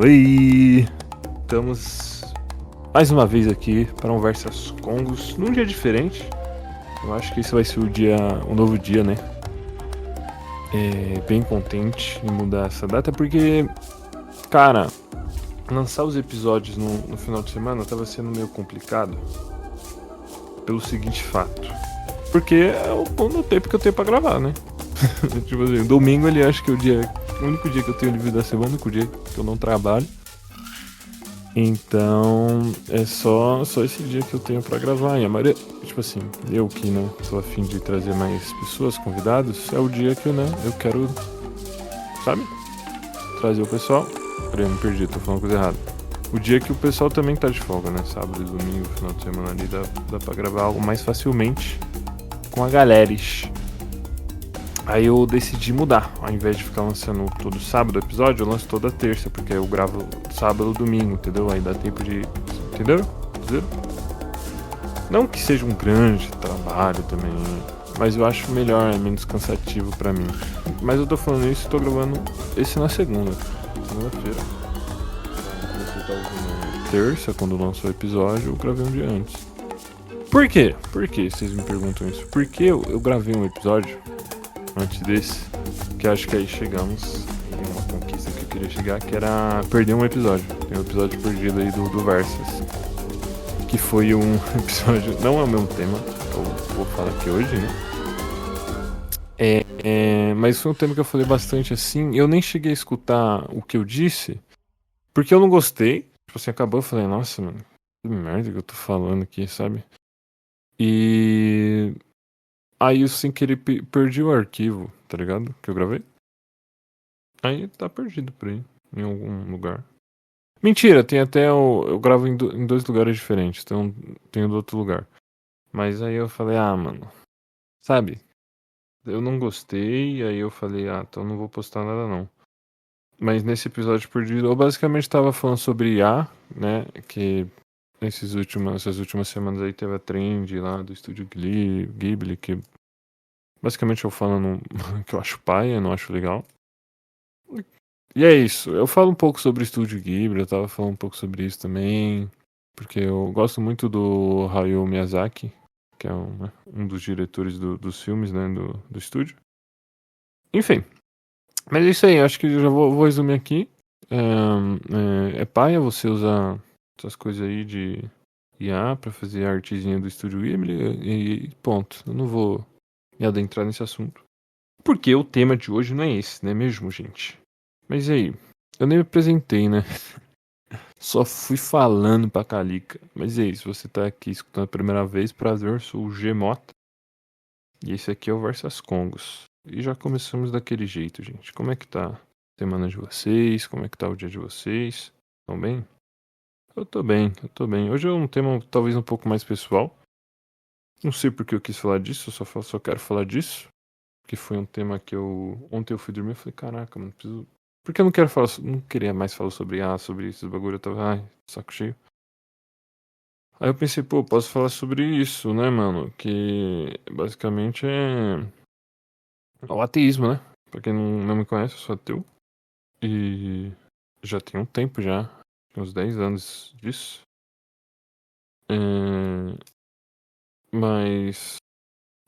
Oi! Estamos mais uma vez aqui para um Versus Congos num dia diferente. Eu acho que esse vai ser um novo dia, né? Bem contente em mudar essa data porque, cara, lançar os episódios no final de semana tava sendo meio complicado pelo seguinte fato. Porque é o tempo que eu tenho pra gravar, né? Tipo assim, domingo ali acho que é o único dia que eu tenho livre da semana, o único dia que eu não trabalho. Então é só esse dia que eu tenho pra gravar. E a maioria, tipo assim, eu que né, tô a fim de trazer mais pessoas, convidados, é o dia que eu quero, sabe? Trazer o pessoal. Peraí, me perdi, tô falando coisa errada. O dia que o pessoal também tá de folga, né? Sábado e domingo, final de semana ali, dá pra gravar algo mais facilmente com a galeres. Aí eu decidi mudar. Ao invés de ficar lançando todo sábado o episódio, eu lanço toda terça, porque eu gravo sábado ou domingo, entendeu? Aí dá tempo de. Entendeu? Entendeu? Não que seja um grande trabalho também, mas eu acho melhor, é menos cansativo pra mim. Mas eu tô falando isso e tô gravando esse na segunda-feira. Você tá ouvindo terça, quando lançou o episódio, eu gravei um dia antes. Por quê? Por que vocês me perguntam isso? Porque eu gravei um episódio antes desse, que acho que aí chegamos em uma conquista que eu queria chegar, que era perder um episódio. Tem um episódio perdido aí do Versus, que foi um episódio, não é o mesmo tema, eu vou falar aqui hoje, né? Mas foi um tema que eu falei bastante assim, eu nem cheguei a escutar o que eu disse, porque eu não gostei. Tipo assim, acabou, eu falei, nossa, mano, que merda que eu tô falando aqui, sabe? E aí eu sem querer perdi o arquivo, tá ligado? Que eu gravei. Aí tá perdido por aí, em algum lugar. Mentira, tem até eu gravo em dois lugares diferentes, então tem do outro lugar. Mas aí eu falei, mano, sabe? Eu não gostei, aí eu falei, então não vou postar nada não. Mas nesse episódio perdido, eu basicamente tava falando sobre IA, né? Que essas últimas semanas aí teve a trend lá do estúdio Ghibli, que basicamente eu falando que eu acho paia, não acho legal. E é isso, eu falo um pouco sobre o Estúdio Ghibli, eu tava falando um pouco sobre isso também, porque eu gosto muito do Hayao Miyazaki, que é um dos diretores dos filmes, né, do estúdio. Enfim, mas é isso aí, acho que eu já vou resumir aqui. É paia você usar essas coisas aí de IA pra fazer a artezinha do Estúdio Ghibli e ponto. Eu não vou me adentrar nesse assunto. Porque o tema de hoje não é esse, né mesmo, gente? Mas e aí? Eu nem me apresentei, né? Só fui falando pra Calica. Mas é isso, você tá aqui escutando a primeira vez, prazer, sou o Gmota. E esse aqui é o Versas Congos. E já começamos daquele jeito, gente. Como é que tá a semana de vocês? Como é que tá o dia de vocês? Tão bem? Eu tô bem, eu tô bem. Hoje é um tema talvez um pouco mais pessoal. Não sei porque eu quis falar disso, eu só quero falar disso. Que foi um tema que ontem eu fui dormir e falei, caraca, mano, preciso. Porque eu não quero falar, não queria mais falar sobre esses bagulho, eu tava, saco cheio. Aí eu pensei, pô, posso falar sobre isso, né, mano? Que basicamente é o ateísmo, né? Pra quem não me conhece, eu sou ateu. E já tem um tempo já, uns 10 anos disso. É, mas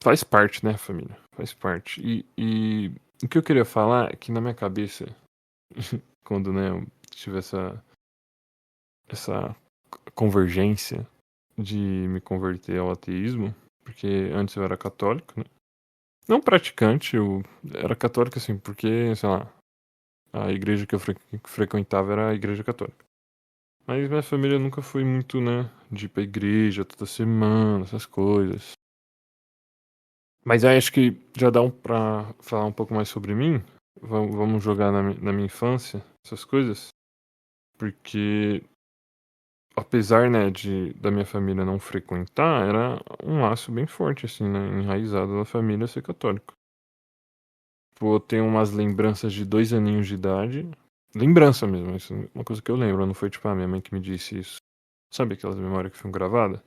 faz parte, né, família? Faz parte. E o que eu queria falar é que na minha cabeça, quando, né, eu tive essa convergência de me converter ao ateísmo, porque antes eu era católico, né? Não praticante, eu era católico assim, porque, sei lá, a igreja que eu frequentava era a igreja católica. Mas minha família nunca foi muito, né, de ir pra igreja toda semana, essas coisas. Mas aí acho que já dá pra falar um pouco mais sobre mim. Vamos jogar na minha infância, essas coisas. Porque apesar, né, da minha família não frequentar, era um laço bem forte, assim, né, enraizado da família ser católico. Pô, eu tenho umas lembranças de 2 aninhos de idade. Lembrança mesmo, isso é uma coisa que eu lembro, não foi tipo a minha mãe que me disse isso. Sabe aquelas memórias que ficam gravadas?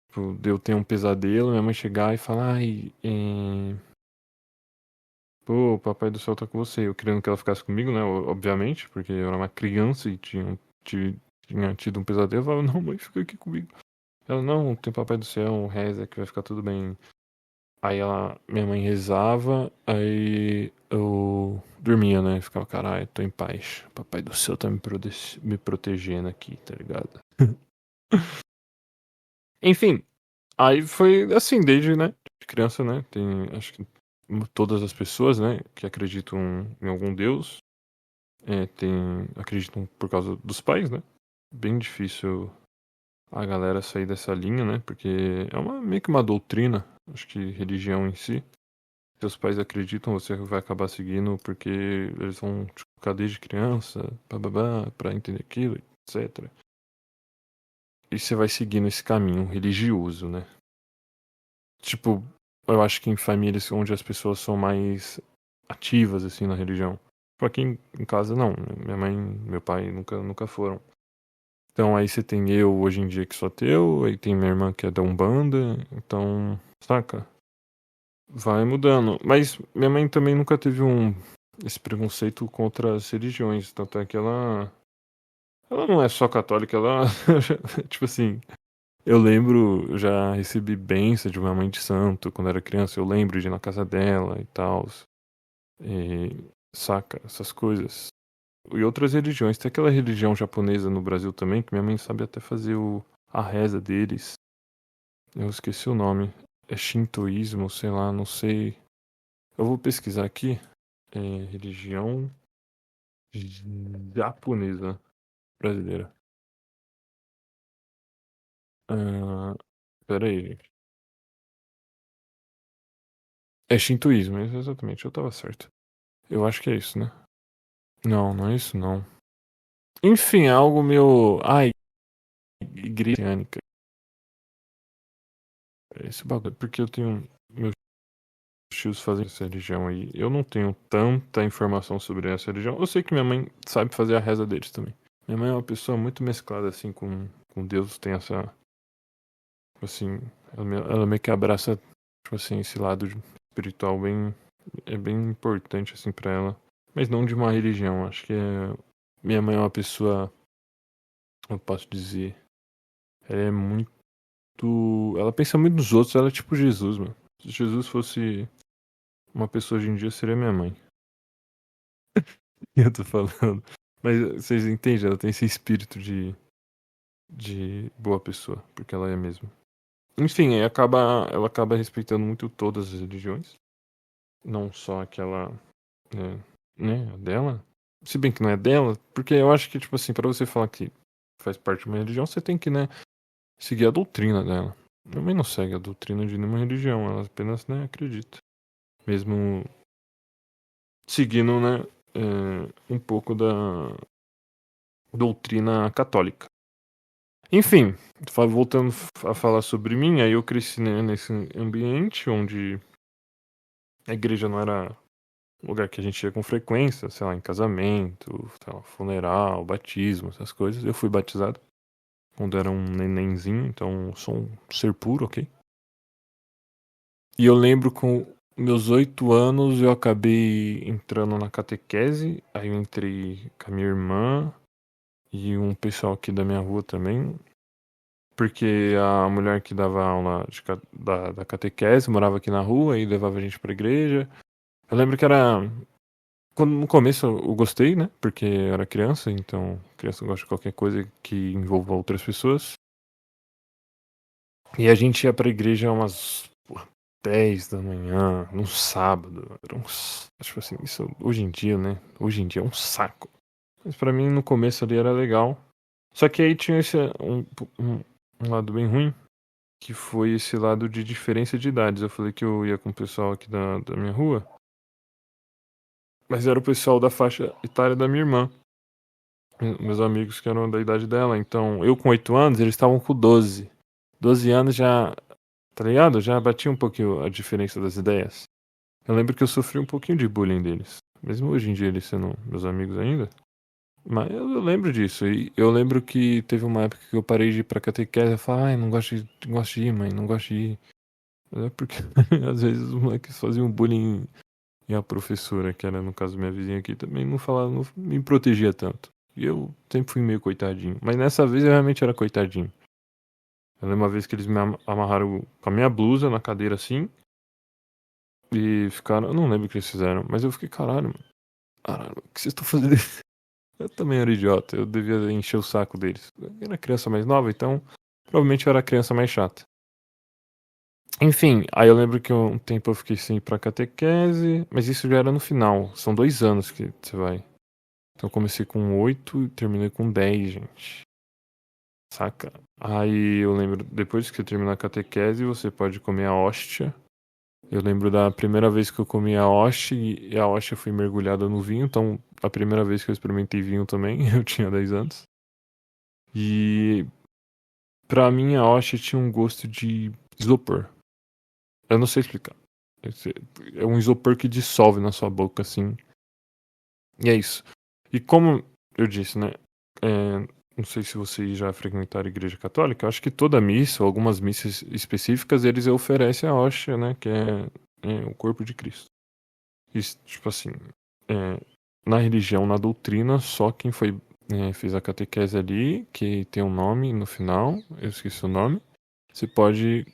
Tipo, de eu ter um pesadelo, minha mãe chegar e falar, pô, o papai do céu tá com você. Eu querendo que ela ficasse comigo, né? Obviamente, porque eu era uma criança e tinha tido um pesadelo. Eu falava, não, mãe, fica aqui comigo. Ela, não, tem papai do céu, reza que vai ficar tudo bem. Aí minha mãe rezava, aí eu dormia, né? Ficava, caralho, tô em paz. Papai do céu tá me protegendo aqui, tá ligado? Enfim, aí foi assim, desde, né, de criança, né? Tem, acho que todas as pessoas, né, que acreditam em algum Deus, acreditam por causa dos pais, né? Bem difícil a galera sair dessa linha, né? Porque é meio que uma doutrina, acho que religião em si. Seus pais acreditam, você vai acabar seguindo porque eles vão te colocar desde criança, bababá, pra entender aquilo, etc. E você vai seguindo esse caminho religioso, né? Tipo, eu acho que em famílias onde as pessoas são mais ativas, assim, na religião. Tipo, aqui em casa, não. Minha mãe, meu pai nunca foram. Então aí você tem eu hoje em dia que sou ateu, aí tem minha irmã que é da Umbanda, então, saca? Vai mudando. Mas minha mãe também nunca teve esse preconceito contra as religiões. Tanto é que ela não é só católica, ela, tipo assim, eu lembro, eu já recebi bênção de uma mãe de santo quando era criança, eu lembro de ir na casa dela e tal. E, saca, essas coisas. E outras religiões. Tem aquela religião japonesa no Brasil também, que minha mãe sabe até fazer a reza deles. Eu esqueci o nome. É shintoísmo, sei lá, não sei. Eu vou pesquisar aqui. Religião japonesa brasileira. Ah, pera aí, gente. É shintoísmo, exatamente. Eu tava certo. Eu acho que é isso, né? Não, não é isso não. Enfim, é algo meio. Ai, igreja cristiânica. Esse bagulho. Porque eu tenho. Meus tios fazem essa religião aí. Eu não tenho tanta informação sobre essa religião. Eu sei que minha mãe sabe fazer a reza deles também. Minha mãe é uma pessoa muito mesclada assim com Deus. Tem essa. Tipo assim. Ela meio que abraça, tipo assim, esse lado espiritual bem. É bem importante assim pra ela. Mas não de uma religião. Acho que minha mãe é uma pessoa. Eu posso dizer. Ela é muito. Ela pensa muito nos outros. Ela é tipo Jesus, mano. Se Jesus fosse uma pessoa hoje em dia, seria minha mãe. Eu tô falando. Mas vocês entendem? Ela tem esse espírito de boa pessoa. Porque ela é mesmo. Enfim, ela acaba respeitando muito todas as religiões. Não só aquela. Né, a dela. Se bem que não é dela. Porque eu acho que, tipo assim, pra você falar que faz parte de uma religião, você tem que, né, seguir a doutrina dela. Minha mãe não segue a doutrina de nenhuma religião, ela apenas, né, acredita. Mesmo seguindo, né, um pouco da doutrina católica. Enfim, voltando a falar sobre mim, aí eu cresci, né, nesse ambiente onde a igreja não era um lugar que a gente ia com frequência, sei lá, em casamento, sei lá, funeral, batismo, essas coisas. Eu fui batizado quando era um nenenzinho, então sou um ser puro, ok? E eu lembro com meus 8 anos eu acabei entrando na catequese, aí eu entrei com a minha irmã e um pessoal aqui da minha rua também, porque a mulher que dava aula da catequese morava aqui na rua e levava a gente pra igreja. Eu lembro que era. No começo eu gostei, né? Porque eu era criança, então criança gosta de qualquer coisa que envolva outras pessoas. E a gente ia pra igreja umas 10 da manhã, num sábado. Era acho assim, isso hoje em dia, né? Hoje em dia é um saco. Mas pra mim no começo ali era legal. Só que aí tinha um lado bem ruim, que foi esse lado de diferença de idades. Eu falei que eu ia com o pessoal aqui da minha rua, mas era o pessoal da faixa etária da minha irmã. Meus amigos que eram da idade dela. Então, eu com 8 anos, eles estavam com 12. 12 anos já, tá ligado? Já batia um pouquinho a diferença das ideias. Eu lembro que eu sofri um pouquinho de bullying deles. Mesmo hoje em dia eles sendo meus amigos ainda. Mas eu lembro disso. E eu lembro que teve uma época que eu parei de ir pra catequese. Eu falei, ai, não gosto de ir, mãe, não gosto de ir. É porque às vezes os moleques faziam bullying E a professora, que era no caso minha vizinha aqui, também não falava, não me protegia tanto. E eu sempre fui meio coitadinho. Mas nessa vez eu realmente era coitadinho. Eu lembro uma vez que eles me amarraram com a minha blusa na cadeira assim. E ficaram. Eu não lembro o que eles fizeram, mas eu fiquei, caralho, mano. Caralho, o que vocês estão fazendo? Eu também era idiota, eu devia encher o saco deles. Eu era criança mais nova, então provavelmente eu era a criança mais chata. Enfim, aí eu lembro que um tempo eu fiquei sem ir pra catequese, mas isso já era no final. São 2 anos que você vai. Então eu comecei com 8 e terminei com 10, gente. Saca? Aí eu lembro, depois que você terminar a catequese, você pode comer a hóstia. Eu lembro da primeira vez que eu comi a hóstia e a hóstia foi mergulhada no vinho. Então, a primeira vez que eu experimentei vinho também, eu tinha 10 anos. E pra mim a hóstia tinha um gosto de isopor. Eu não sei explicar. É um isopor que dissolve na sua boca, assim. E é isso. E como eu disse, né? Não sei se vocês já frequentaram a igreja católica. Eu acho que toda missa, ou algumas missas específicas, eles oferecem a hóstia, né? Que é o corpo de Cristo. Isso, tipo assim, na religião, na doutrina, só quem fez a catequese ali, que tem um nome no final, eu esqueci o nome, você pode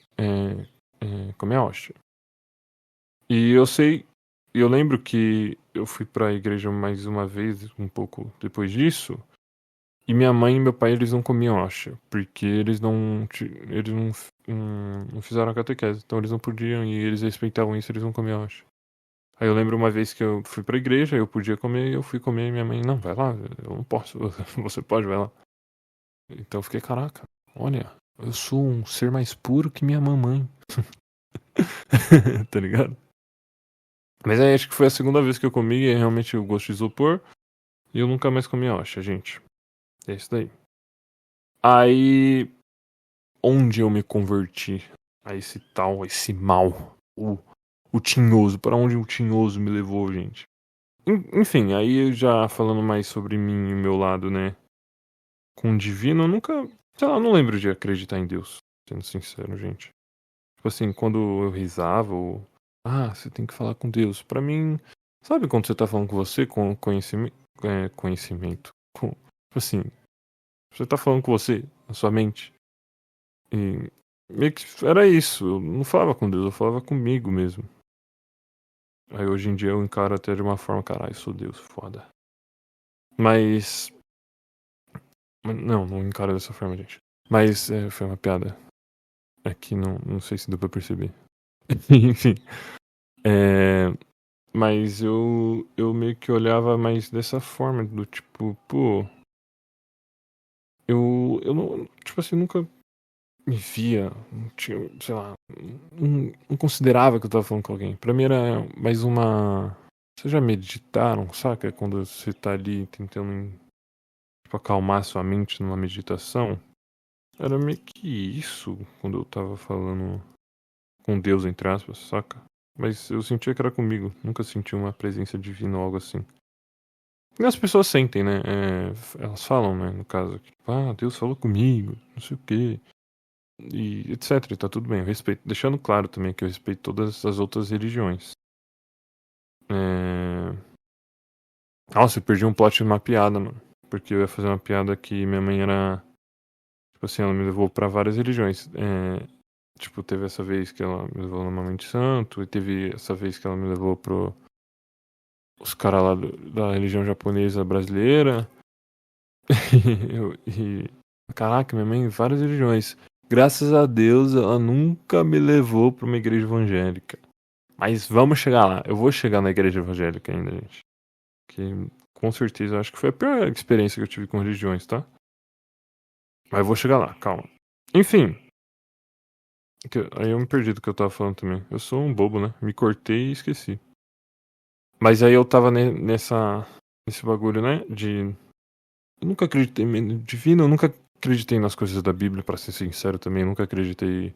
comer a hóstia. E eu lembro que eu fui pra igreja mais uma vez, um pouco depois disso, e minha mãe e meu pai, eles não comiam hóstia, porque eles não fizeram a catequese, então eles não podiam, e eles respeitavam isso, eles não comiam hóstia. Aí eu lembro uma vez que eu fui pra igreja, eu podia comer, e eu fui comer, e minha mãe, não, vai lá, eu não posso, você pode, vai lá. Então eu fiquei, caraca, olha, eu sou um ser mais puro que minha mamãe. Tá ligado? Mas aí acho que foi a segunda vez que eu comi, e realmente eu gosto de isopor, e eu nunca mais comi hóstia, gente. É isso daí. Aí, onde eu me converti a esse mal, o tinhoso, para onde o tinhoso me levou, gente? Enfim, aí já falando mais sobre mim e o meu lado, né, com o divino, eu nunca, sei lá, eu não lembro de acreditar em Deus, sendo sincero, gente. Tipo assim, quando eu rezava, você tem que falar com Deus. Pra mim, sabe quando você tá falando com você, com conhecimento, tipo assim, você tá falando com você, na sua mente, e meio que era isso, eu não falava com Deus, eu falava comigo mesmo. Aí hoje em dia eu encaro até de uma forma, caralho, sou Deus, foda. Mas não encaro dessa forma, gente. Mas foi uma piada. Aqui não sei se deu pra perceber. Enfim. Mas eu meio que olhava mais dessa forma, do tipo, pô. Eu não. Tipo assim, nunca me via. Não tinha, sei lá. Não considerava que eu tava falando com alguém. Pra mim era mais uma. Vocês já meditaram, saca? Quando você tá ali tentando, tipo, acalmar sua mente numa meditação. Era meio que isso quando eu tava falando com Deus, entre aspas, saca? Mas eu sentia que era comigo. Nunca senti uma presença divina ou algo assim. E as pessoas sentem, né? Elas falam, né? No caso, que, Deus falou comigo, não sei o quê. E etc. E tá tudo bem, eu respeito. Deixando claro também que eu respeito todas as outras religiões. Nossa, eu perdi um plot de uma piada, mano. Porque eu ia fazer uma piada que minha mãe era. Tipo assim, ela me levou pra várias religiões. Tipo, teve essa vez que ela me levou no Mamãe de Santo, e teve essa vez que ela me levou os caras lá da religião japonesa brasileira. Caraca, minha mãe em várias religiões. Graças a Deus, ela nunca me levou pra uma igreja evangélica. Mas vamos chegar lá. Eu vou chegar na igreja evangélica ainda, gente. Que com certeza eu acho que foi a pior experiência que eu tive com religiões, tá? Mas eu vou chegar lá, calma. Enfim. Aí eu me perdi do que eu tava falando também. Eu sou um bobo, né? Me cortei e esqueci. Mas aí eu tava nesse bagulho, né? Eu nunca acreditei no divino, eu nunca acreditei nas coisas da Bíblia, pra ser sincero também. Eu nunca acreditei,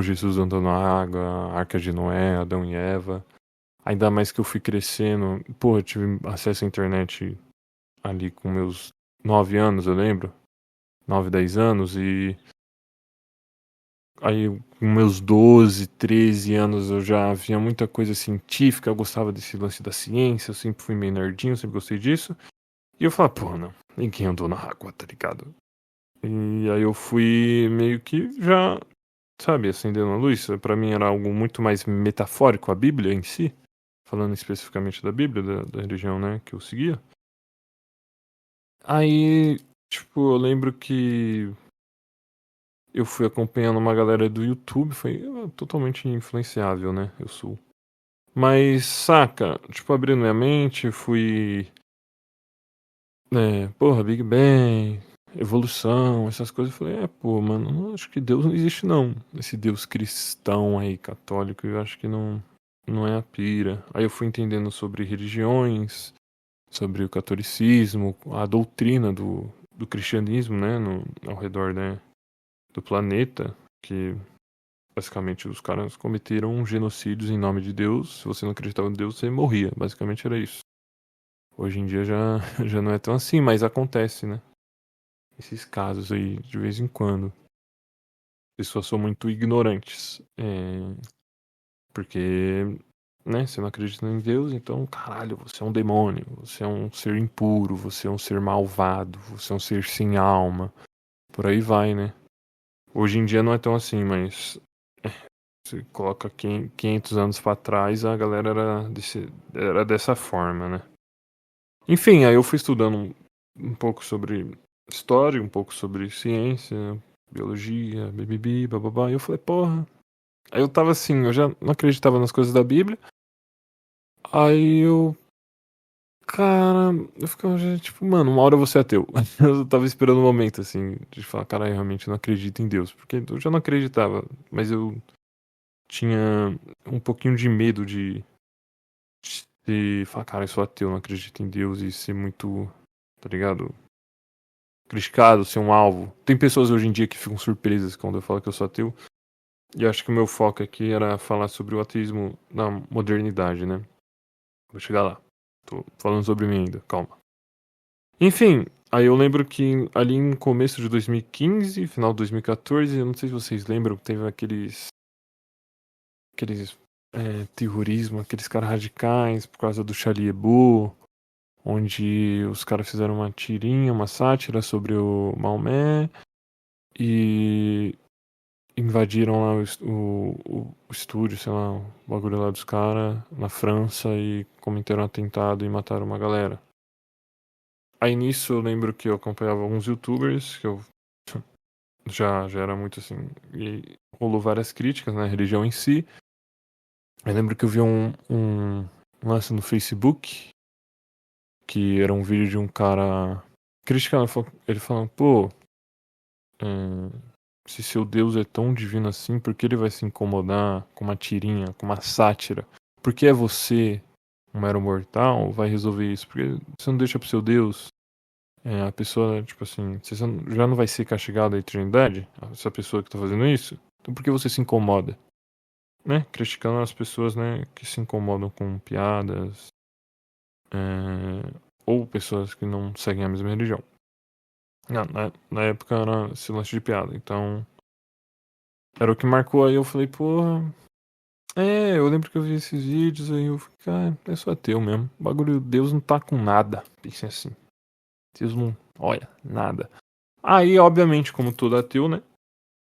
Jesus andando na água, a Arca de Noé, Adão e Eva. Ainda mais que eu fui crescendo. Eu tive acesso à internet ali com meus 9 anos, eu lembro. 9, 10 anos, e Aí, com meus 12, 13 anos, eu já via muita coisa científica, eu gostava desse lance da ciência, eu sempre fui meio nerdinho, sempre gostei disso. E eu falava, pô, não, ninguém andou na água, tá ligado? E aí eu fui meio que já, sabe, acendendo a luz. Pra mim era algo muito mais metafórico, a Bíblia em si, falando especificamente da Bíblia, da religião, né, que eu seguia. Aí, tipo, eu lembro que eu fui acompanhando uma galera do YouTube, foi totalmente influenciável, né? Eu sou. Mas, saca, tipo, abrindo minha mente, fui. Porra, Big Bang, evolução, essas coisas. Eu falei, pô, mano, não, acho que Deus não existe, não. Esse Deus cristão aí, católico, eu acho que não é a pira. Aí eu fui entendendo sobre religiões, sobre o catolicismo, a doutrina do cristianismo, né, ao redor, né, do planeta, que basicamente os caras cometeram genocídios em nome de Deus. Se você não acreditava em Deus, você morria. Basicamente era isso. Hoje em dia já, já não é tão assim, mas acontece, né? Esses casos aí, de vez em quando. Pessoas são muito ignorantes. Porque, né, você não acredita em Deus, então, caralho, você é um demônio, você é um ser impuro, você é um ser malvado, você é um ser sem alma. Por aí vai, né? Hoje em dia não é tão assim, mas você coloca 500 anos pra trás, a galera era dessa forma, né? Enfim, aí eu fui estudando um pouco sobre história, um pouco sobre ciência, biologia, bibibi, bababá, e eu falei, porra. Aí eu tava assim, eu já não acreditava nas coisas da Bíblia. Aí eu, cara, eu ficava já, tipo, mano, uma hora eu vou ser ateu. Eu tava esperando um momento, assim, de falar, cara, eu realmente não acredito em Deus. Porque eu já não acreditava, mas eu tinha um pouquinho de medo de falar, cara, eu sou ateu, não acredito em Deus e ser muito, tá ligado? Criticado, ser um alvo. Tem pessoas hoje em dia que ficam surpresas quando eu falo que eu sou ateu. E acho que o meu foco aqui era falar sobre o ateísmo na modernidade, né? Vou chegar lá. Tô falando sobre mim ainda, calma. Enfim, aí eu lembro que ali no começo de 2015, final de 2014, eu não sei se vocês lembram, teve aqueles terrorismo, aqueles caras radicais por causa do Charlie Hebdo, onde os caras fizeram uma tirinha, uma sátira sobre o Maomé e invadiram lá o estúdio, sei lá, o bagulho lá dos caras na França e cometeram um atentado e mataram uma galera. Aí nisso eu lembro que eu acompanhava alguns youtubers, que eu já era muito assim, e rolou várias críticas na religião em si. Eu lembro que eu vi um lance no Facebook, que era um vídeo de um cara criticando, ele falando, pô, se seu Deus é tão divino assim, por que ele vai se incomodar com uma tirinha, com uma sátira? Por que é você, um mero mortal, vai resolver isso? Porque você não deixa pro seu Deus? A pessoa, tipo assim, você já não vai ser castigado a eternidade? Essa pessoa que tá fazendo isso? Então por que você se incomoda? Né? Criticando as pessoas, né, que se incomodam com piadas, ou pessoas que não seguem a mesma religião. Na época era esse lance de piada, então era o que marcou. Aí eu falei, porra. Eu lembro que eu vi esses vídeos aí eu fiquei, cara, é só ateu mesmo. O bagulho, Deus não tá com nada. Pensei assim. Deus não, olha, nada. Aí, obviamente, como todo ateu, né?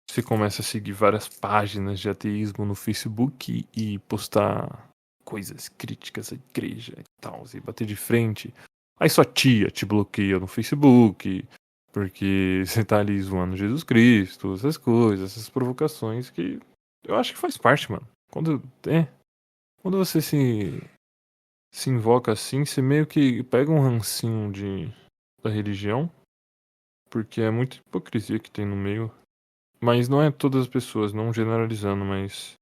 Você começa a seguir várias páginas de ateísmo no Facebook e postar coisas críticas à igreja e tal, e bater de frente. Aí sua tia te bloqueia no Facebook, porque você tá ali zoando Jesus Cristo, essas coisas, essas provocações que eu acho que faz parte, mano. Quando você se invoca assim, você meio que pega um rancinho da religião, porque é muita hipocrisia que tem no meio. Mas não é todas as pessoas, não generalizando, mas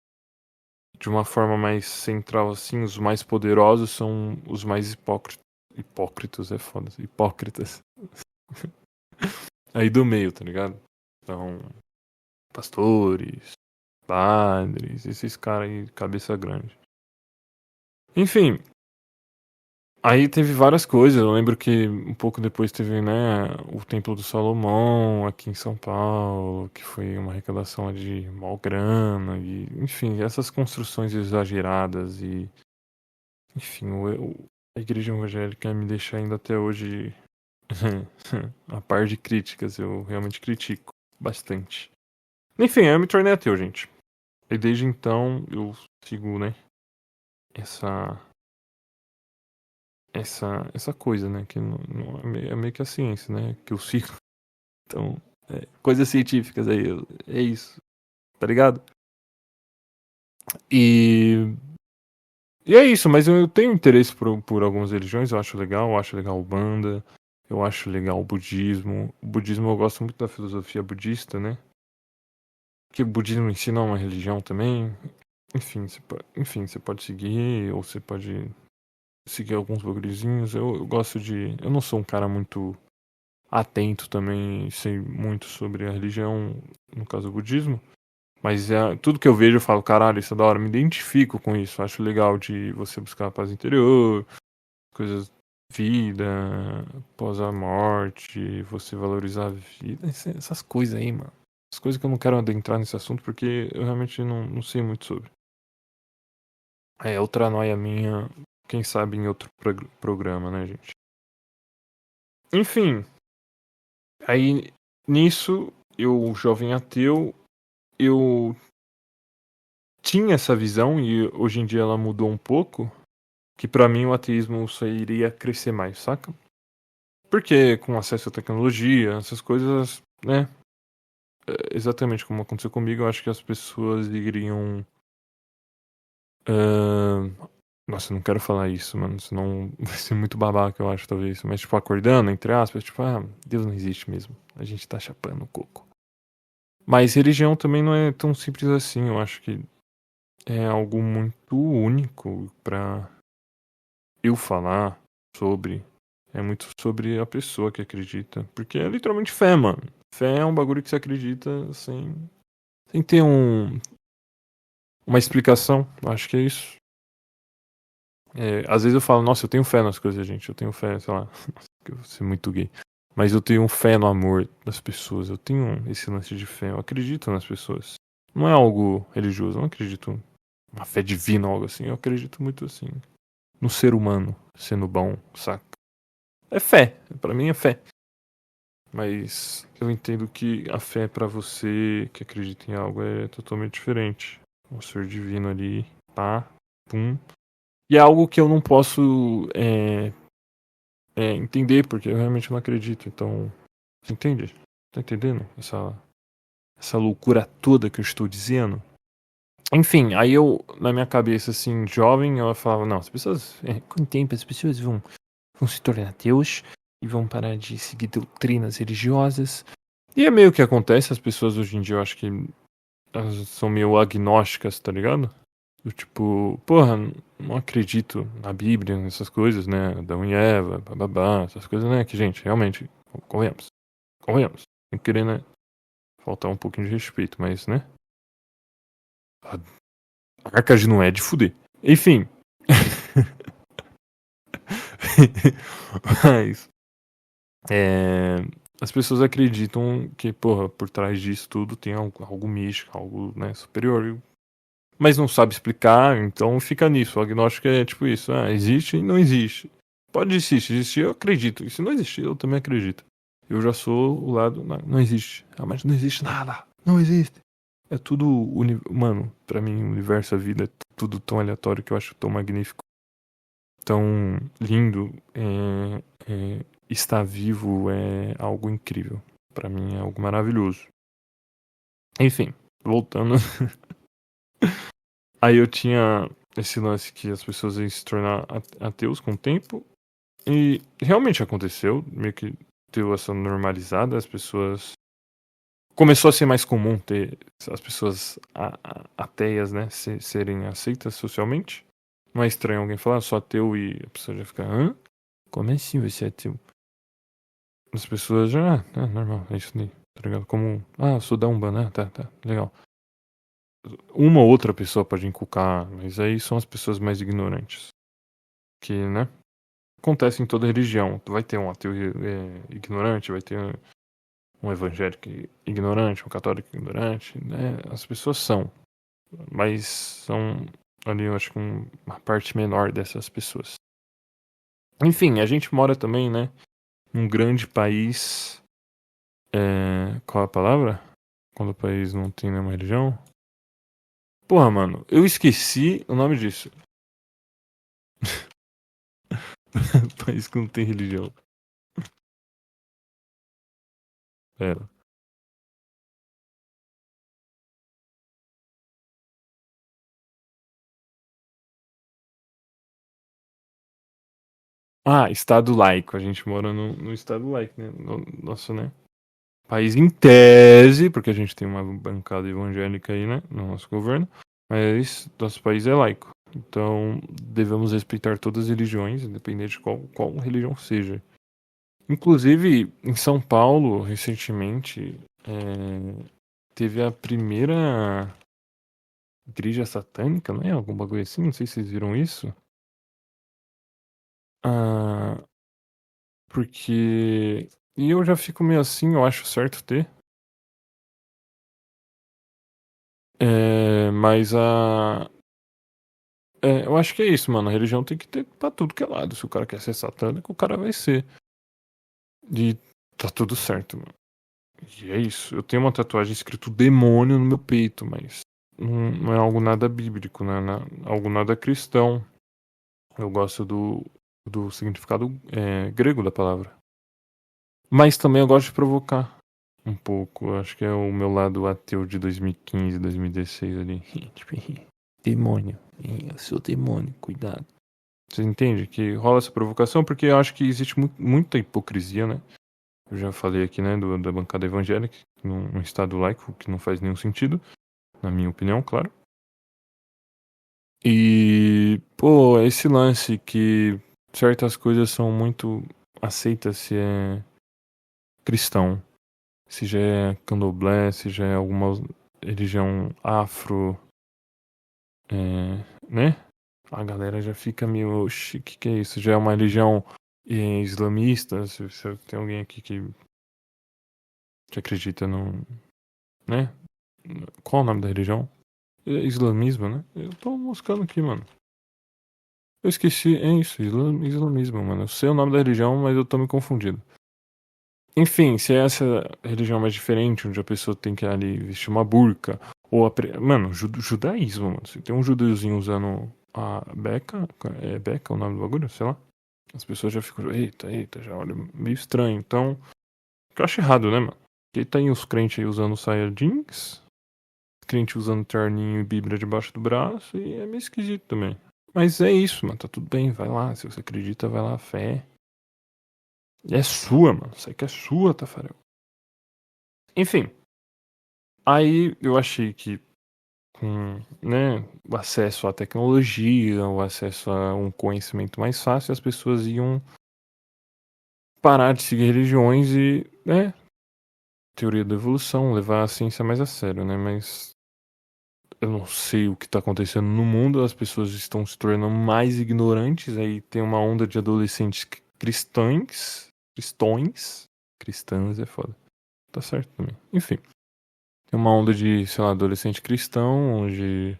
de uma forma mais central assim, os mais poderosos são os mais hipócritas. Hipócritas é foda, hipócritas. Aí do meio, tá ligado? Então, pastores, padres, esses caras aí, cabeça grande. Enfim, Aí teve várias coisas. Eu lembro que um pouco depois teve, né, o Templo do Salomão aqui em São Paulo, que foi uma arrecadação de mó grana, e, enfim, essas construções exageradas e, enfim, a igreja evangélica me deixa ainda até hoje a par de críticas. Eu realmente critico bastante. Enfim, eu me tornei ateu, gente. E desde então eu sigo, né, essa essa coisa, né? Que é meio que a ciência, né? Que eu sigo. Então, coisas científicas aí, é isso, tá ligado? E, e é isso, mas eu tenho interesse por algumas religiões, eu acho legal o Banda, eu acho legal o budismo. O budismo eu gosto muito da filosofia budista, né? Que o budismo em si não é uma religião também. Enfim, você pode seguir, ou você pode seguir alguns bagulhozinhos. Eu gosto de. Eu não sou um cara muito atento também, sei muito sobre a religião, no caso o budismo, mas tudo que eu vejo eu falo, caralho, isso é da hora, me identifico com isso, acho legal de você buscar a paz interior, coisas, vida, após a morte, você valorizar a vida, essas coisas aí, mano. As coisas que eu não quero adentrar nesse assunto porque eu realmente não sei muito sobre. É outra noia minha, quem sabe em outro programa, né, gente? Enfim, aí nisso, eu, jovem ateu, eu tinha essa visão e hoje em dia ela mudou um pouco, que pra mim o ateísmo só iria crescer mais, saca? Porque com acesso à tecnologia, essas coisas, né? Exatamente como aconteceu comigo, eu acho que as pessoas iriam. ahn, Nossa, eu não quero falar isso, mano, senão vai ser muito babaca, eu acho, talvez. Mas, tipo, acordando, entre aspas, tipo, Deus não existe mesmo. A gente tá chapando o coco. Mas religião também não é tão simples assim, eu acho que é algo muito único pra eu falar sobre. É muito sobre a pessoa que acredita. Porque é literalmente fé, mano. Fé é um bagulho que você acredita sem ter uma explicação. Acho que é isso. Às vezes eu falo, nossa, eu tenho fé nas coisas, gente. Eu tenho fé, sei lá. Que eu vou ser muito gay. Mas eu tenho fé no amor das pessoas. Eu tenho esse lance de fé. Eu acredito nas pessoas. Não é algo religioso. Eu não acredito uma fé divina ou algo assim. Eu acredito muito assim no ser humano sendo bom, saca? É fé. Pra mim é fé. Mas eu entendo que a fé pra você que acredita em algo é totalmente diferente. Um ser divino ali, pá, pum. E é algo que eu não posso entender, porque eu realmente não acredito. Então, você entende? Tá entendendo? Essa loucura toda que eu estou dizendo. Enfim, aí eu, na minha cabeça, assim, jovem, eu falava, não, as pessoas, com o tempo, as pessoas vão se tornar ateus e vão parar de seguir doutrinas religiosas. E é meio que acontece, as pessoas hoje em dia eu acho que elas são meio agnósticas, tá ligado? Do tipo, porra, não acredito na Bíblia, nessas coisas, né? Adão e Eva, bababá, essas coisas, né? Que, gente, realmente, convenhamos. Convenhamos. Sem querer, né? Faltar um pouquinho de respeito, mas, né? A Arca de Noé é de fuder. Enfim. Mas. É, as pessoas acreditam que, porra, por trás disso tudo tem algo místico, algo, né, superior. Mas não sabe explicar, então fica nisso. O agnóstico é tipo isso: existe e não existe. Pode existir, eu acredito. E se não existir, eu também acredito. Eu já sou o lado. Não existe. Mas não existe nada. Não existe. É tudo. Mano, pra mim, o universo, a vida, é tudo tão aleatório que eu acho tão magnífico. Tão lindo. Estar vivo é algo incrível. Pra mim é algo maravilhoso. Enfim, voltando. Aí eu tinha esse lance que as pessoas iam se tornar ateus com o tempo. E realmente aconteceu. Meio que deu essa normalizada. As pessoas. Começou a ser mais comum ter as pessoas ateias, né? Serem aceitas socialmente. Não é estranho alguém falar, sou ateu e a pessoa já fica, hã? Como assim você é ateu? As pessoas já, normal, é isso daí, tá ligado? Como, sou da Umbanda, tá, legal. Uma ou outra pessoa pode inculcar, mas aí são as pessoas mais ignorantes. Que, né? acontece em toda religião. Vai ter um ateu ignorante, vai ter um evangélico ignorante, um católico ignorante, né? As pessoas são, mas são ali, eu acho que uma parte menor dessas pessoas. Enfim, a gente mora também, né, num grande país. Qual é a palavra? Quando o país não tem nenhuma religião? Porra, mano, eu esqueci o nome disso. País que não tem religião. Pera. Ah, Estado laico. A gente mora no Estado laico, né? Nosso, né? País em tese, porque a gente tem uma bancada evangélica aí, né? No nosso governo. Mas nosso país é laico. Então, devemos respeitar todas as religiões, independente de qual religião seja. Inclusive, em São Paulo, recentemente, teve a primeira igreja satânica, né? Algum bagulho assim, não sei se vocês viram isso. Ah, porque. E eu já fico meio assim, eu acho certo ter. Mas a. Eu acho que é isso, mano. A religião tem que ter pra tudo que é lado. Se o cara quer ser satânico, o cara vai ser. E tá tudo certo, mano. E é isso. Eu tenho uma tatuagem escrito demônio no meu peito, mas não é algo nada bíblico, né? Algo nada cristão. Eu gosto do significado grego da palavra. Mas também eu gosto de provocar um pouco. Acho que é o meu lado ateu de 2015, 2016 ali. Tipo, demônio. Eu sou demônio, cuidado. Você entende que rola essa provocação? Porque eu acho que existe muita hipocrisia, né? Eu já falei aqui, né, da bancada evangélica, num estado laico, que não faz nenhum sentido, na minha opinião, claro. E, pô, esse lance que certas coisas são muito aceitas se é cristão, se já é candomblé, se já é alguma religião afro, né? A galera já fica meio, oxi, o que é isso? Já é uma religião islamista? Se tem alguém aqui que acredita no, né? Qual é o nome da religião? Islamismo, né? Eu tô buscando aqui, mano. Eu esqueci, é isso, islamismo, mano. Eu sei o nome da religião, mas eu tô me confundindo. Enfim, se é essa religião mais diferente, onde a pessoa tem que ali vestir uma burca, ou mano, judaísmo, mano. Se tem um judeuzinho usando a beca, é beca o nome do bagulho, sei lá. As pessoas já ficam, eita, já olha meio estranho. Então, eu acho errado, né, mano? Porque tem os crentes aí usando saia jeans, crente usando terninho e bíblia debaixo do braço, e é meio esquisito também. Mas é isso, mano, tá tudo bem, vai lá. Se você acredita, vai lá, fé. E é sua, mano. Isso aí que é sua, Tafarel. Enfim, aí eu achei que com, né, o acesso à tecnologia, o acesso a um conhecimento mais fácil, as pessoas iam parar de seguir religiões e, né, teoria da evolução, levar a ciência mais a sério, né? Mas eu não sei o que tá acontecendo no mundo, as pessoas estão se tornando mais ignorantes, aí tem uma onda de adolescentes cristãs é foda. Tá certo também. Enfim, tem uma onda de, sei lá, adolescente cristão, onde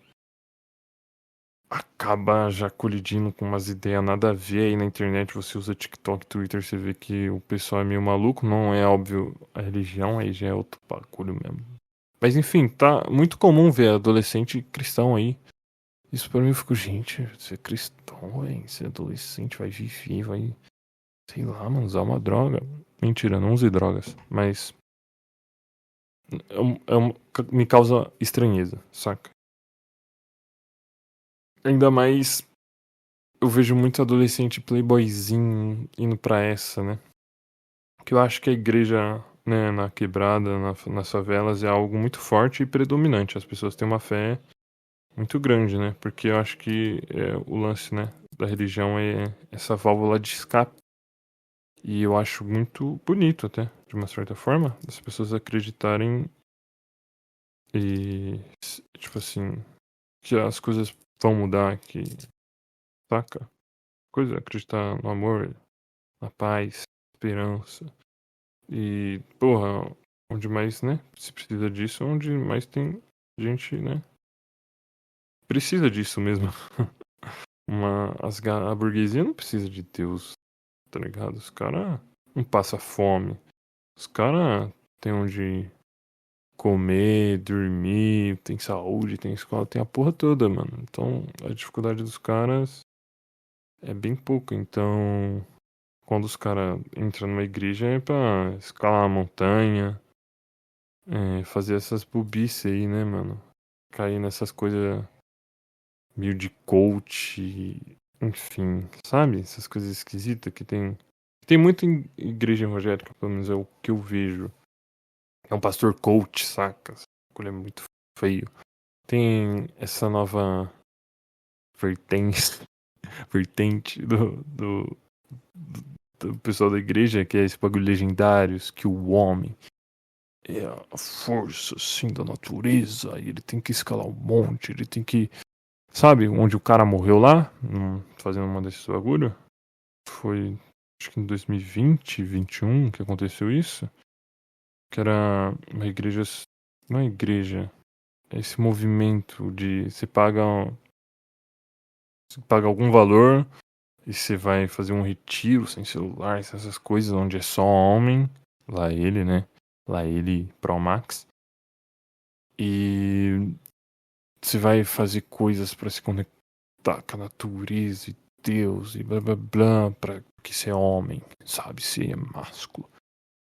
acaba já colidindo com umas ideias nada a ver. Aí na internet você usa TikTok, Twitter, você vê que o pessoal é meio maluco. Não é óbvio a religião, aí já é outro bagulho mesmo. Mas enfim, tá muito comum ver adolescente cristão aí. Isso pra mim eu fico, gente, você é cristão, hein? Você é adolescente, vai viver, vai, sei lá, mano, usar uma droga. Mentira, não use drogas, mas me causa estranheza, saca? Ainda mais eu vejo muito adolescente playboyzinho indo pra essa, né? Que eu acho que a igreja, né, na quebrada, nas favelas, é algo muito forte e predominante. As pessoas têm uma fé muito grande, né? Porque eu acho que o lance, né, da religião é essa válvula de escape. E eu acho muito bonito até, de uma certa forma, as pessoas acreditarem e, tipo assim, que as coisas vão mudar, que, saca? coisa, acreditar no amor, na paz, esperança. E, porra, onde mais, né? Se precisa disso, onde mais tem gente, né? Precisa disso mesmo. A burguesia não precisa de Deus, tá ligado? Os caras não passam fome. Os caras têm onde comer, dormir, tem saúde, tem escola, tem a porra toda, mano. Então, a dificuldade dos caras é bem pouco. Então, quando os caras entram numa igreja é pra escalar a montanha, fazer essas bobices aí, né, mano? Cair nessas coisas meio de coach, enfim, sabe? Essas coisas esquisitas que tem. Tem muito em igreja evangélica, pelo menos é o que eu vejo. É um pastor coach, saca? Ele é muito feio. Tem essa nova vertente, vertente do pessoal da igreja, que é esse bagulho legendários, que o homem é a força, assim, da natureza, e ele tem que escalar um monte, ele tem que... Sabe, onde o cara morreu lá, fazendo uma desses bagulho? Foi, acho que em 2020, 2021 que aconteceu isso. Que era uma igreja... Não é igreja, é esse movimento de você paga algum valor e você vai fazer um retiro sem celular, essas coisas, onde é só homem, lá ele, né? Lá ele Pro Max. E você vai fazer coisas pra se conectar com a natureza e Deus e blá blá blá, pra que você é homem, sabe? Ser másculo.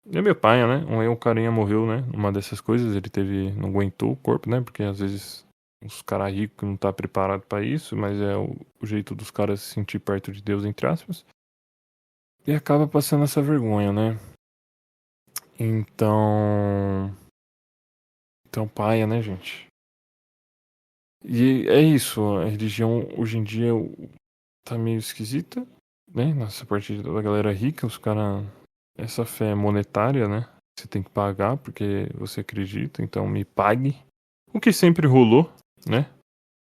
E é meu pai, né? Um carinha morreu, né? Uma dessas coisas, ele não aguentou o corpo, né? Porque às vezes os caras ricos não tá preparado pra isso, mas é o jeito dos caras se sentir perto de Deus, entre aspas. E acaba passando essa vergonha, né? Então. Então, paia, né, gente? E é isso, a religião hoje em dia tá meio esquisita, né? Nessa parte da galera rica, os caras. Essa fé monetária, né? Você tem que pagar porque você acredita, então me pague. O que sempre rolou, né?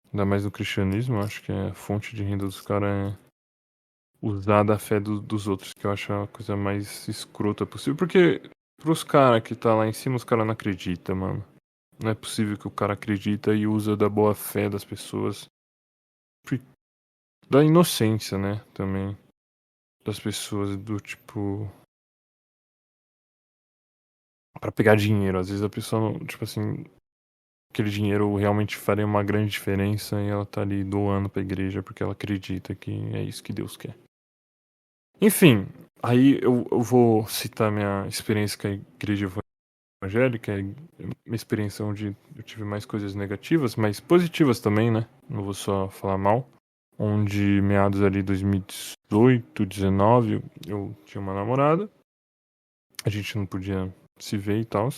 Ainda mais no cristianismo, acho que a fonte de renda dos caras é usar da fé dos outros, que eu acho a coisa mais escrota possível. Porque pros caras que tá lá em cima, os caras não acreditam, mano. Não é possível que o cara acredita e usa da boa fé das pessoas. Da inocência, né? Também. Das pessoas, do tipo. Pra pegar dinheiro. Às vezes a pessoa, não, tipo assim. Aquele dinheiro realmente faria uma grande diferença e ela tá ali doando pra igreja porque ela acredita que é isso que Deus quer. Enfim, aí eu vou citar minha experiência com a igreja evangélica, minha experiência onde eu tive mais coisas negativas, mas positivas também, né? Não vou só falar mal. Onde meados ali 2018, 19, eu tinha uma namorada. A gente não podia se ver e tal.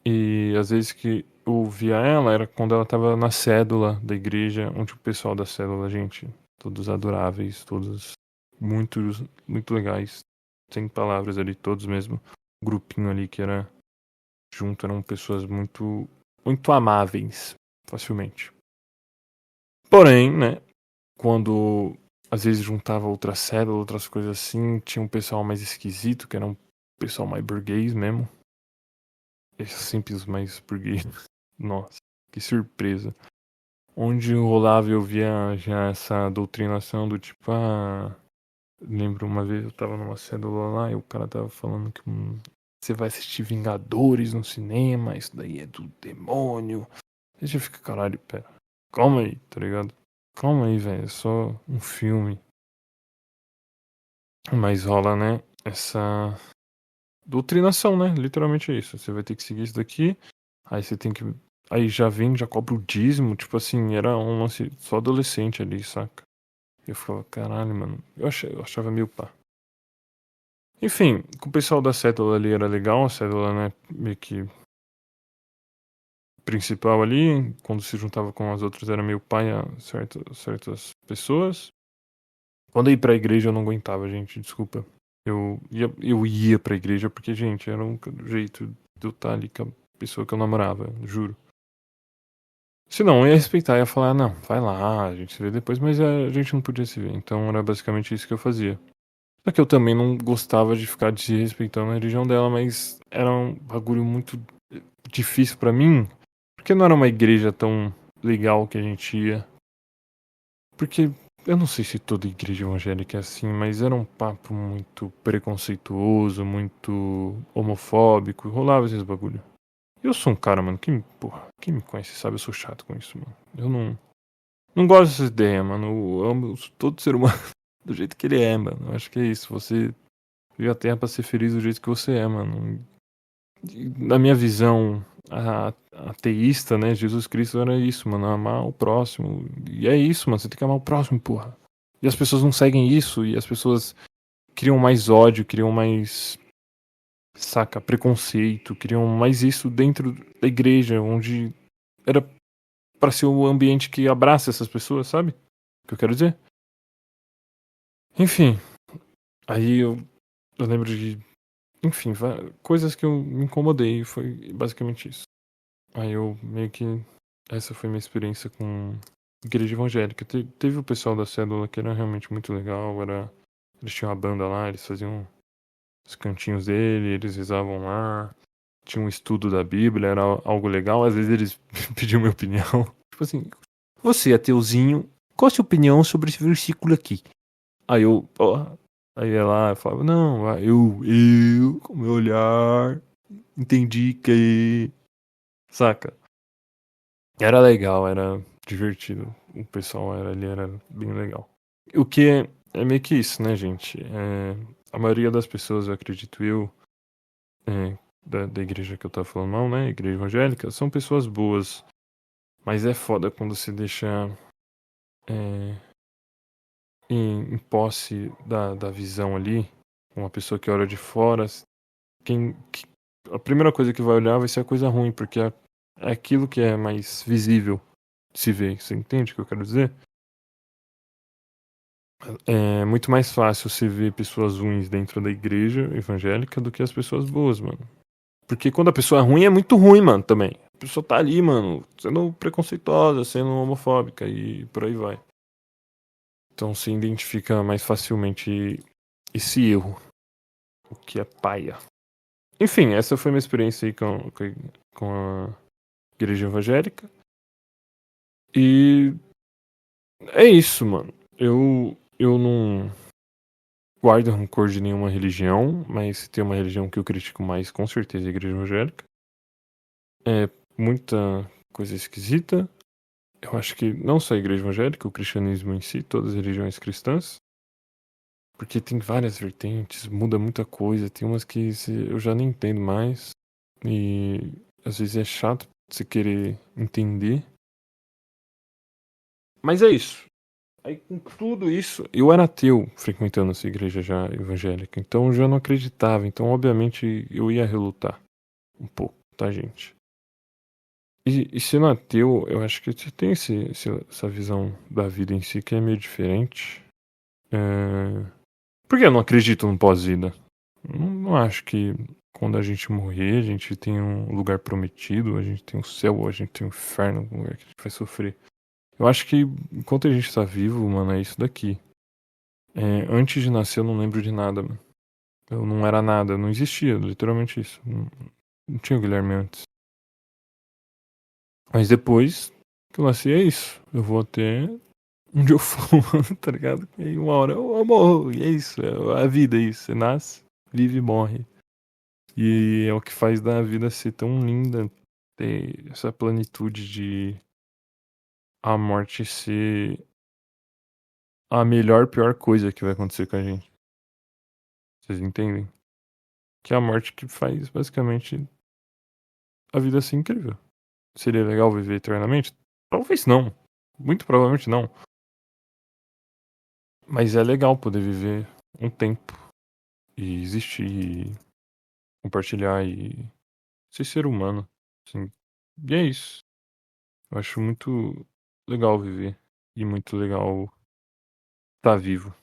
E às vezes que eu via ela era quando ela tava na cédula da igreja, onde o pessoal da cédula, gente, todos adoráveis, todos muito, muito legais, sem palavras ali, todos mesmo. O grupinho ali que era junto, eram pessoas muito, muito amáveis, facilmente. Porém, né, quando às vezes juntava outra cédula, outras coisas assim, tinha um pessoal mais esquisito, que era um pessoal mais burguês mesmo. Esse simples mais burguês. Nossa, que surpresa. Onde rolava eu via já essa doutrinação do tipo, lembro uma vez eu tava numa cédula lá e o cara tava falando que você vai assistir Vingadores no cinema, isso daí é do demônio. Aí já fica, caralho, pera, calma aí, tá ligado? Calma aí, velho, é só um filme. Mas rola, né, essa doutrinação, né? Literalmente é isso. Você vai ter que seguir isso daqui, aí você tem que. Aí já vem, já cobra o dízimo, tipo assim, era um lance só adolescente ali, saca? Eu ficava, caralho, mano. Eu achava meio pá. Enfim, com o pessoal da cédula ali era legal, a cédula, né, meio que principal ali, quando se juntava com as outras era meio paia certas pessoas. Quando eu ia pra igreja eu não aguentava, gente, desculpa. Eu ia pra igreja porque, gente, era um jeito de eu estar ali com a pessoa que eu namorava, juro. Se não, eu ia respeitar, ia falar, não, vai lá, a gente se vê depois, mas a gente não podia se ver. Então era basicamente isso que eu fazia. Só que eu também não gostava de ficar desrespeitando a religião dela, mas era um bagulho muito difícil pra mim, porque não era uma igreja tão legal que a gente ia. Porque eu não sei se toda igreja evangélica é assim, mas era um papo muito preconceituoso, muito homofóbico, rolava esses bagulho. Eu sou um cara, mano, porra, quem me conhece sabe, eu sou chato com isso, mano. Eu não gosto dessas ideias, mano. Eu amo todo ser humano do jeito que ele é, mano. Eu acho que é isso. Você veio à Terra pra ser feliz do jeito que você é, mano. E, na minha visão ateísta, né? Jesus Cristo era isso, mano. Amar o próximo. E é isso, mano. Você tem que amar o próximo, porra. E as pessoas não seguem isso. E as pessoas criam mais ódio, criam mais. Saca? Preconceito. Criam mais isso dentro da igreja, onde era pra ser o ambiente que abraça essas pessoas, sabe? O que eu quero dizer? Enfim. Aí eu lembro de. Enfim, coisas que eu me incomodei. Foi basicamente isso. Aí eu meio que. Essa foi minha experiência com igreja evangélica. Teve o pessoal da Cédula que era realmente muito legal. Eles tinham uma banda lá, eles faziam os cantinhos dele, eles rezavam lá. Tinha um estudo da Bíblia, era algo legal. Às vezes eles pediam minha opinião. Tipo assim, você, ateuzinho, qual a sua opinião sobre esse versículo aqui? Aí eu, ó, aí ela falava, não, com meu olhar, entendi que, saca? Era legal, era divertido. O pessoal ali era bem legal. O que é meio que isso, né, gente? A maioria das pessoas, eu acredito da igreja que eu tava falando mal, né? Igreja evangélica, são pessoas boas. Mas é foda quando se deixa é, em posse da visão ali, uma pessoa que olha de fora, a primeira coisa que vai olhar vai ser a coisa ruim, porque é aquilo que é mais visível de se ver. Você entende o que eu quero dizer? É muito mais fácil você ver pessoas ruins dentro da igreja evangélica do que as pessoas boas, mano. Porque quando a pessoa é ruim, é muito ruim, mano, também. A pessoa tá ali, mano, sendo preconceituosa, sendo homofóbica e por aí vai. Então se identifica mais facilmente esse erro, o que é paia. Enfim, essa foi minha experiência aí com a igreja evangélica. E é isso, mano. Eu não guardo rancor de nenhuma religião, mas se tem uma religião que eu critico mais, com certeza é a igreja evangélica. É muita coisa esquisita. Eu acho que não só a igreja evangélica, o cristianismo em si, todas as religiões cristãs. Porque tem várias vertentes, muda muita coisa. Tem umas que eu já nem entendo mais. E às vezes é chato você querer entender. Mas é isso. Aí com tudo isso, eu era ateu frequentando essa igreja já evangélica. Então eu já não acreditava. Então, obviamente, eu ia relutar um pouco, tá, gente? E sendo ateu, eu acho que você tem essa visão da vida em si que é meio diferente. Porque eu não acredito no pós-vida. Não acho que quando a gente morrer, a gente tem um lugar prometido, a gente tem o céu, a gente tem o inferno, um lugar que a gente vai sofrer. Eu acho que enquanto a gente tá vivo, mano, é isso daqui. Antes de nascer, eu não lembro de nada, mano. Eu não era nada, não existia, literalmente isso. Não tinha o Guilherme antes. Mas depois que eu nasci, é isso. Eu vou até onde eu for, tá ligado? E aí uma hora eu morro, e é isso. É a vida, é isso. Você nasce, vive e morre. E é o que faz da vida ser tão linda, ter essa plenitude de a morte ser a melhor, pior coisa que vai acontecer com a gente. Vocês entendem? Que é a morte que faz basicamente a vida ser incrível. Seria legal viver eternamente? Talvez não. Muito provavelmente não. Mas é legal poder viver um tempo e existir, e compartilhar e ser ser humano. Assim. E é isso. Eu acho muito legal viver e muito legal estar vivo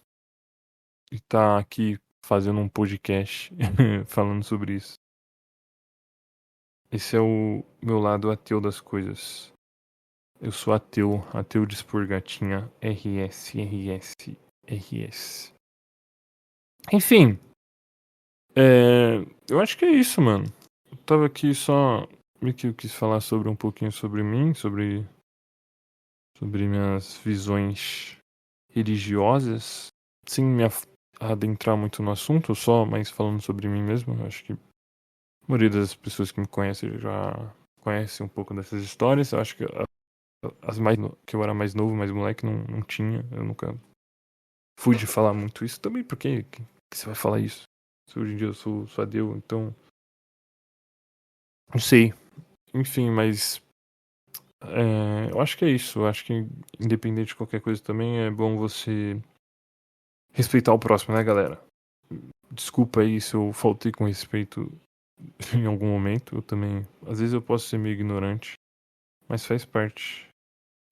e estar aqui fazendo um podcast falando sobre isso. Esse é o meu lado ateu das coisas. Eu sou ateu. Ateu de expor gatinha. RS, RS, RS. Enfim. Eu acho que é isso, mano. Eu tava aqui só. Meio que eu quis falar sobre um pouquinho sobre mim, sobre minhas visões religiosas, sem me adentrar muito no assunto, só mais falando sobre mim mesmo. Eu acho que a maioria das pessoas que me conhecem já conhecem um pouco dessas histórias. Eu acho que as mais que eu era mais novo, mais moleque, não tinha. Eu nunca fui de falar muito isso também, porque que você vai falar isso? Se hoje em dia eu sou ateu, então. Não sei. Enfim, mas eu acho que é isso. Eu acho que, independente de qualquer coisa também, é bom você respeitar o próximo, né, galera? Desculpa aí se eu faltei com respeito em algum momento. Eu também. Às vezes eu posso ser meio ignorante, mas faz parte.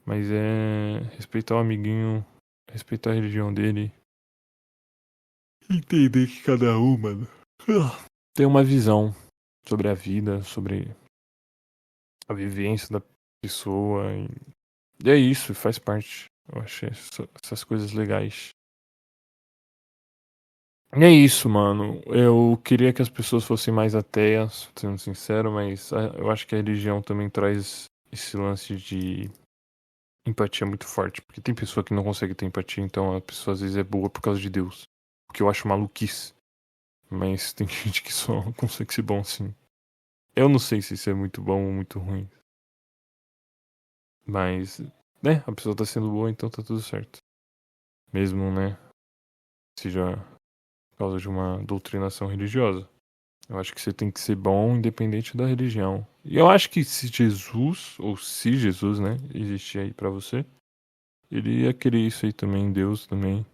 Mas é respeitar o amiguinho, respeitar a religião dele. Entender que cada um, mano, tem uma visão sobre a vida, sobre a vivência da pessoa. E é isso, faz parte. Eu achei essas coisas legais. E é isso, mano. Eu queria que as pessoas fossem mais ateias, sendo sincero, mas eu acho que a religião também traz esse lance de empatia muito forte. Porque tem pessoa que não consegue ter empatia, então a pessoa às vezes é boa por causa de Deus. O que eu acho maluquice. Mas tem gente que só consegue ser bom assim. Eu não sei se isso é muito bom ou muito ruim. Mas, né, a pessoa tá sendo boa, então tá tudo certo. Mesmo, né, seja por causa de uma doutrinação religiosa. Eu acho que você tem que ser bom independente da religião. E eu acho que se Jesus, ou se Jesus, né, existir aí pra você, ele ia querer isso aí também, em Deus também.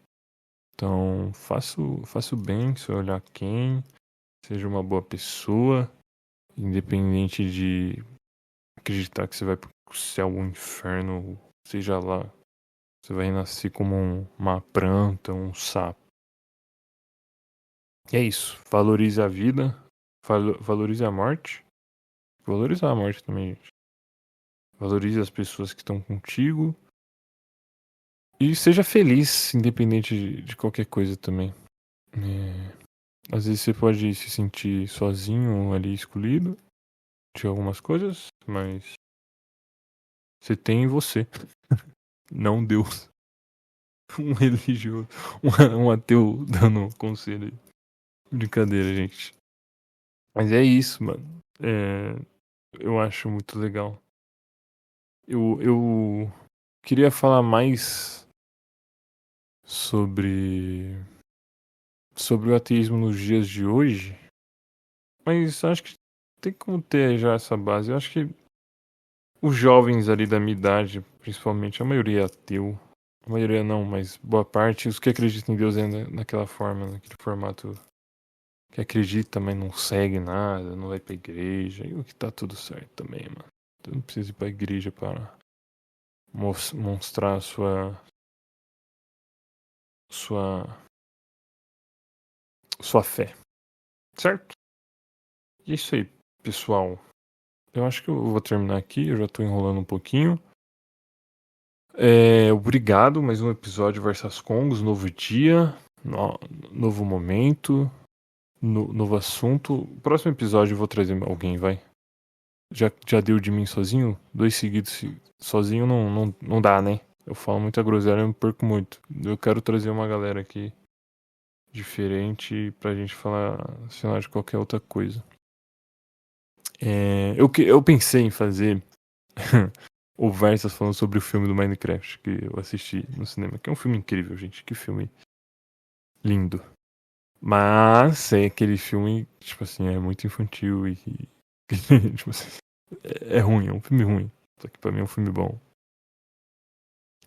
Então, faça o bem, se olhar quem, seja uma boa pessoa, independente de acreditar que você vai pro céu ou inferno, seja lá, você vai nascer como uma planta, um sapo. E é isso. Valorize a vida, valorize a morte. Valorize a morte também, gente. Valorize as pessoas que estão contigo. E seja feliz, independente de qualquer coisa também. Às vezes você pode se sentir sozinho ali, excluído de algumas coisas, mas você tem você, não Deus. Um religioso, um ateu dando conselho aí. Brincadeira, gente. Mas é isso, mano. Eu acho muito legal. Eu queria falar mais sobre o ateísmo nos dias de hoje, mas acho que tem como ter já essa base. Eu acho que os jovens ali da minha idade, principalmente, a maioria é ateu. A maioria não, mas boa parte, os que acreditam em Deus ainda naquela forma, naquele formato que acredita, mas não segue nada, não vai pra igreja, e o que tá tudo certo também, mano. Tu não precisa ir pra igreja para mostrar sua, sua fé, certo? E é isso aí, pessoal. Eu acho que eu vou terminar aqui, eu já tô enrolando um pouquinho. Obrigado, mais um episódio Versas Congos, novo dia, novo momento, novo assunto. Próximo episódio eu vou trazer alguém, vai. Já deu de mim sozinho? 2 seguidos sozinho não dá, né? Eu falo muita groselha, eu me perco muito. Eu quero trazer uma galera aqui diferente pra gente falar, sei lá, de qualquer outra coisa. Eu pensei em fazer o Versas falando sobre o filme do Minecraft que eu assisti no cinema, que é um filme incrível, gente. Que filme lindo. Mas é aquele filme, tipo assim, é muito infantil e tipo assim, é ruim, é um filme ruim. Só que pra mim é um filme bom.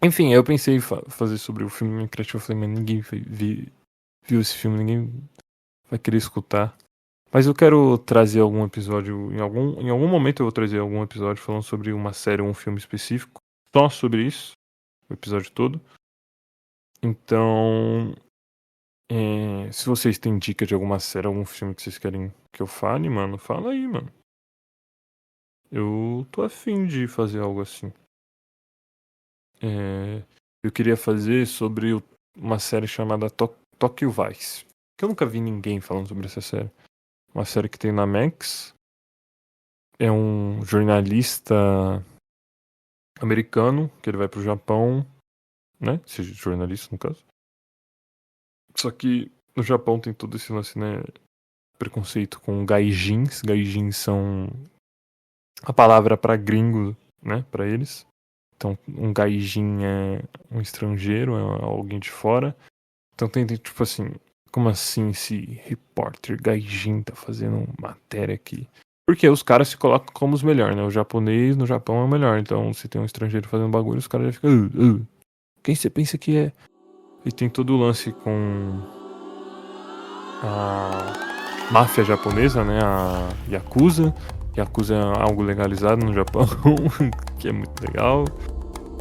Enfim, eu pensei em fazer sobre o filme Minecraft. Eu falei, mas ninguém viu esse filme, ninguém vai querer escutar. Mas eu quero trazer algum episódio, em algum momento eu vou trazer algum episódio falando sobre uma série ou um filme específico. Só sobre isso, o episódio todo. Então, se vocês têm dica de alguma série, algum filme que vocês querem que eu fale, mano, fala aí, mano. Eu tô afim de fazer algo assim. Eu queria fazer sobre uma série chamada Tokyo Vice. Que eu nunca vi ninguém falando sobre essa série. Uma série que tem na Max. É um jornalista americano que ele vai pro Japão, né? Esse jornalista, no caso. Só que no Japão tem todo esse lance, né? Preconceito com gaijins. Gaijins são a palavra pra gringo, né? Pra eles. Então, um gaijin é um estrangeiro, é alguém de fora. Então tem tipo assim, como assim esse repórter gaijin tá fazendo matéria aqui? Porque os caras se colocam como os melhores, né? O japonês no Japão é o melhor. Então, se tem um estrangeiro fazendo bagulho, os caras já ficam. Quem você pensa que é? E tem todo o lance com a máfia japonesa, né? A Yakuza. Yakuza é algo legalizado no Japão, que é muito legal.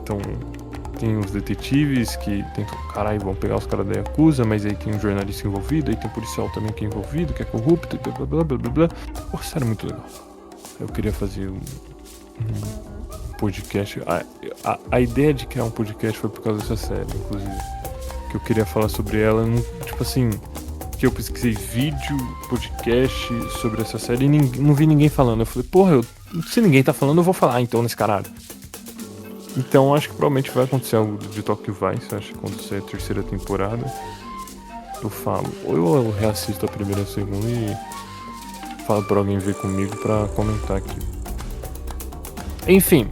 Então, tem os detetives que tentam, caralho, vão pegar os caras da Yakuza, mas aí tem um jornalista envolvido, aí tem um policial também que é envolvido, que é corrupto, e blá blá blá blá blá blá. Pô, sério, muito legal. Eu queria fazer um podcast. A ideia de criar um podcast foi por causa dessa série, inclusive. Que eu queria falar sobre ela, tipo assim, que eu pesquisei vídeo, podcast sobre essa série e não vi ninguém falando. Eu falei, porra, se ninguém tá falando, eu vou falar então nesse caralho. Então acho que provavelmente vai acontecer algo de Tokyo Vice. Acho que quando sair a terceira temporada, eu falo. Ou eu reassisto a primeira e a segunda e falo pra alguém ver comigo pra comentar aqui. Enfim,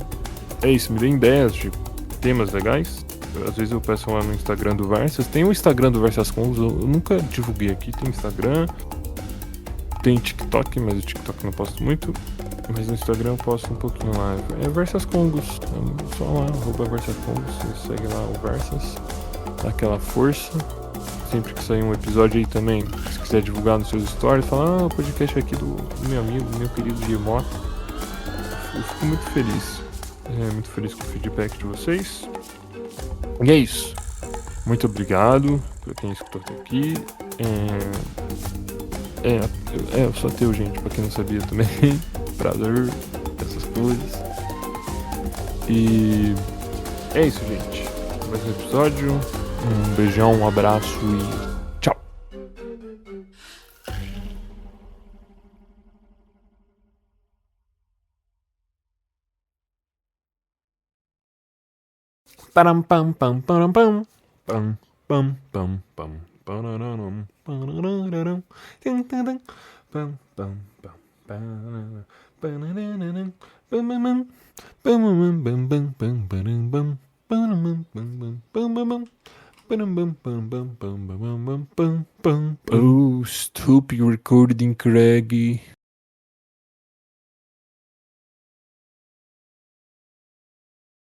é isso. Me dê ideias de temas legais. Às vezes eu peço lá no Instagram do Versas. Tem o Instagram do Versas Congos, eu nunca divulguei aqui. Tem Instagram, tem TikTok, mas o TikTok não posto muito. Mas no Instagram eu posto um pouquinho lá. É Versas Congos. Só lá, Versas Congos. Você segue lá o Versas. Dá aquela força. Sempre que sair um episódio aí também, se quiser divulgar nos seus stories, fala, o podcast aqui do meu amigo, do meu querido Gilmota. Eu fico muito feliz. Muito feliz com o feedback de vocês. E é isso. Muito obrigado por quem escutou até aqui. Eu sou ateu, gente, pra quem não sabia também. Prazer, essas coisas. E é isso, gente. Mais um episódio. Um beijão, um abraço e tchau. Param pam pam param pam pam pam pam pam pararam pararam pam pam pam pam pararam pam pam pam. Oh, stupid recording, Craigie.